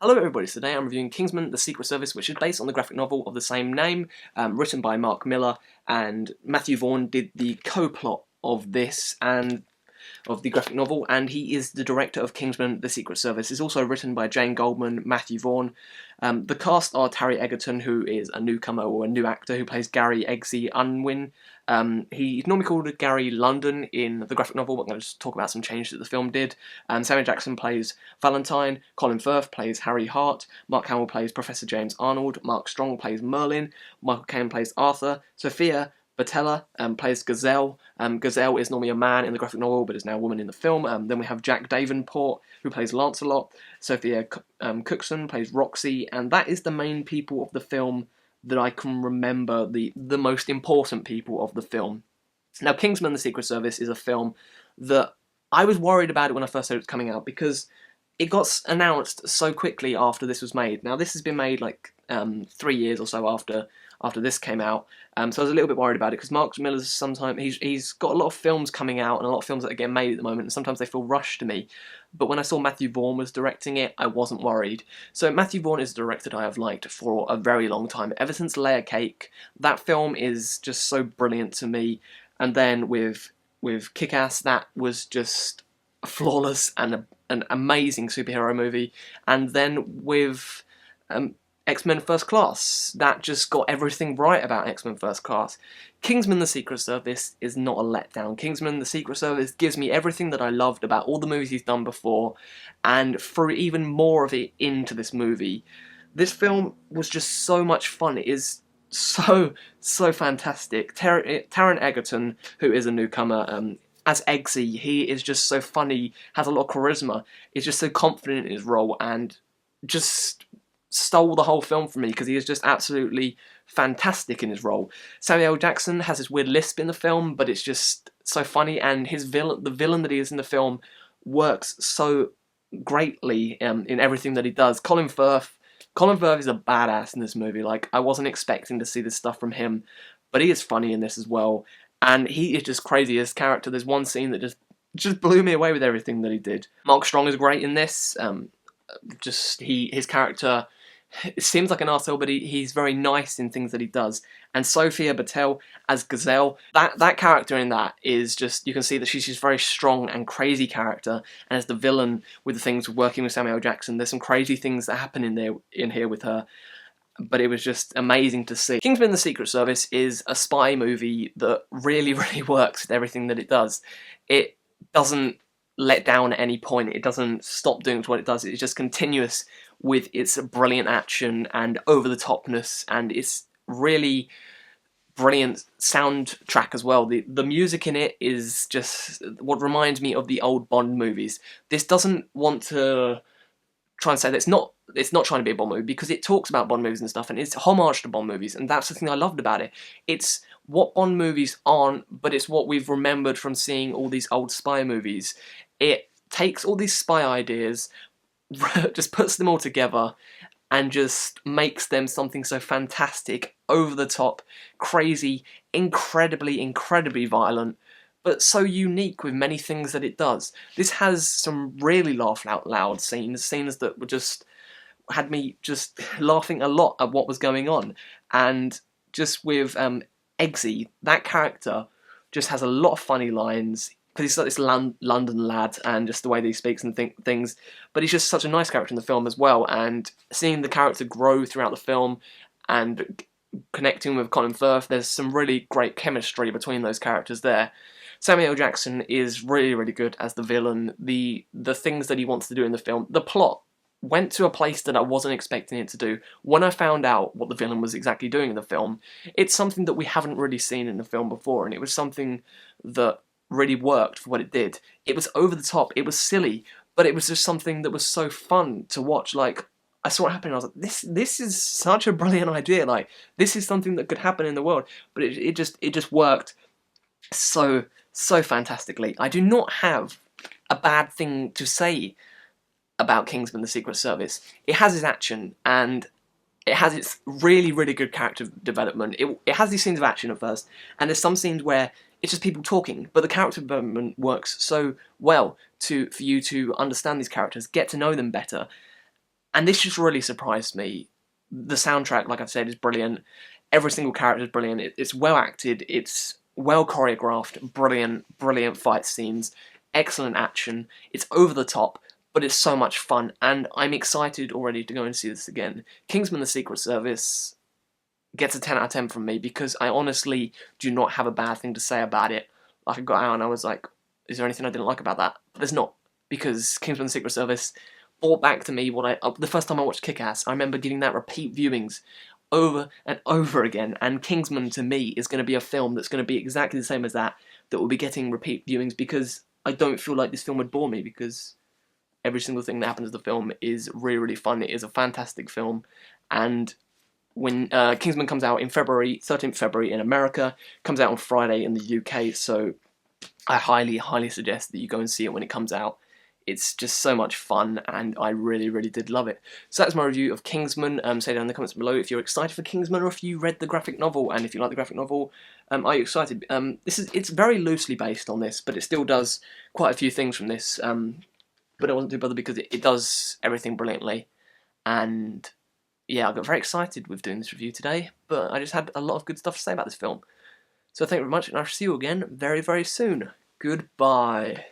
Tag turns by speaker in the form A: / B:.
A: Hello everybody, so today I'm reviewing Kingsman, The Secret Service, which is based on the graphic novel of the same name, written by Mark Millar, and Matthew Vaughn did the co-plot of this and of the graphic novel, and he is the director of Kingsman, The Secret Service. It's also written by Jane Goldman, Matthew Vaughn. The cast are Terry Egerton, who is a newcomer or a new actor who plays Gary Eggsy Unwin. He's normally called Gary London in the graphic novel, but I'm going to just talk about some changes that the film did. Samuel Jackson plays Valentine, Colin Firth plays Harry Hart, Mark Hamill plays Professor James Arnold, Mark Strong plays Merlin, Michael Caine plays Arthur, Sophia Botella plays Gazelle. Gazelle is normally a man in the graphic novel, but is now a woman in the film. Then we have Jack Davenport, who plays Lancelot. Sophia Cookson plays Roxy, and that is the main people of the film that I can remember, the most important people of the film. Now, Kingsman: The Secret Service is a film that I was worried about it when I first heard it was coming out, because it got announced so quickly after this was made. Now, this has been made like 3 years or so after this came out, so I was a little bit worried about it, because Mark Millar's sometimes he's got a lot of films coming out and a lot of films that are getting made at the moment, and sometimes they feel rushed to me. But when I saw Matthew Vaughn was directing it, I wasn't worried. So Matthew Vaughn is a director that I have liked for a very long time, ever since Layer Cake. That film is just so brilliant to me, and then with Kick-Ass, that was just flawless and an amazing superhero movie, and then with X-Men First Class, that just got everything right about X-Men First Class. Kingsman: The Secret Service is not a letdown. Kingsman: The Secret Service gives me everything that I loved about all the movies he's done before, and threw even more of it into this movie. This film was just so much fun. It is so fantastic. Taron Egerton, who is a newcomer, as Eggsy, he is just so funny, has a lot of charisma, is just so confident in his role, and just stole the whole film from me, because he is just absolutely fantastic in his role. Samuel Jackson has this weird lisp in the film, but it's just so funny, and the villain that he is in the film works so greatly in everything that he does. Colin Firth is a badass in this movie. Like, I wasn't expecting to see this stuff from him, but he is funny in this as well. And he is just crazy as character. There's one scene that just blew me away with everything that he did. Mark Strong is great in this. His character, it seems like an arsehole, but he's very nice in things that he does. And Sophia Botella as Gazelle, that character in that is just, you can see that she's just very strong and crazy character. And as the villain, with the things working with Samuel Jackson, there's some crazy things that happen in here with her. But it was just amazing to see. Kingsman: The Secret Service is a spy movie that really works with everything that it does. It doesn't let down at any point. It doesn't stop doing what it does. It's just continuous with its brilliant action and over-the-topness, and its really brilliant soundtrack as well. The music in it is just what reminds me of the old Bond movies. This doesn't want to try and say that it's not trying to be a Bond movie, because it talks about Bond movies and stuff, and it's homage to Bond movies, and that's the thing I loved about it. It's what Bond movies aren't, but it's what we've remembered from seeing all these old spy movies. It takes all these spy ideas, just puts them all together, and just makes them something so fantastic, over the top, crazy, incredibly violent, but so unique with many things that it does. This has some really laugh out loud scenes that were just had me just laughing a lot at what was going on. And just with Eggsy, that character just has a lot of funny lines, because he's like this London lad, and just the way that he speaks and things. But he's just such a nice character in the film as well, and seeing the character grow throughout the film and connecting with Colin Firth, there's some really great chemistry between those characters there. Samuel Jackson is really good as the villain. The things that he wants to do in the film, the plot went to a place that I wasn't expecting it to do. When I found out what the villain was exactly doing in the film, it's something that we haven't really seen in the film before, and it was something that really worked for what it did. It was over the top, it was silly, but it was just something that was so fun to watch. Like, I saw it happen and I was like, this is such a brilliant idea. Like, this is something that could happen in the world. But it just worked so fantastically. I do not have a bad thing to say about Kingsman: The Secret Service. It has its action, and it has its really good character development. It has these scenes of action at first, and there's some scenes where it's just people talking, but the character development works so well for you to understand these characters, get to know them better, And this just really surprised me. The soundtrack, like I've said, is brilliant. Every single character is brilliant. It's well acted. It's well choreographed. Brilliant fight scenes. Excellent action. It's over the top, but it's so much fun. And I'm excited already to go and see this again. Kingsman: The Secret Service gets a 10 out of 10 from me because I honestly do not have a bad thing to say about it. Like, I got out and I was like, is there anything I didn't like about that? But there's not, because Kingsman: The Secret Service brought back to me what the first time I watched Kick-Ass. I remember giving that repeat viewings over and over again, and Kingsman to me is going to be a film that's going to be exactly the same as that will be getting repeat viewings, because I don't feel like this film would bore me, because every single thing that happens in the film is really, really fun. It is a fantastic film, and when Kingsman comes out in February, 13th February in America, comes out on Friday in the UK, so I highly, highly suggest that you go and see it when it comes out. It's just so much fun, and I really, really did love it. So that's my review of Kingsman. Say down in the comments below if you're excited for Kingsman or if you read the graphic novel, and if you like the graphic novel, are you excited? It's very loosely based on this, but it still does quite a few things from this. But I wasn't too bothered because it does everything brilliantly, and yeah, I got very excited with doing this review today, but I just had a lot of good stuff to say about this film. So thank you very much, and I'll see you again very, very soon. Goodbye.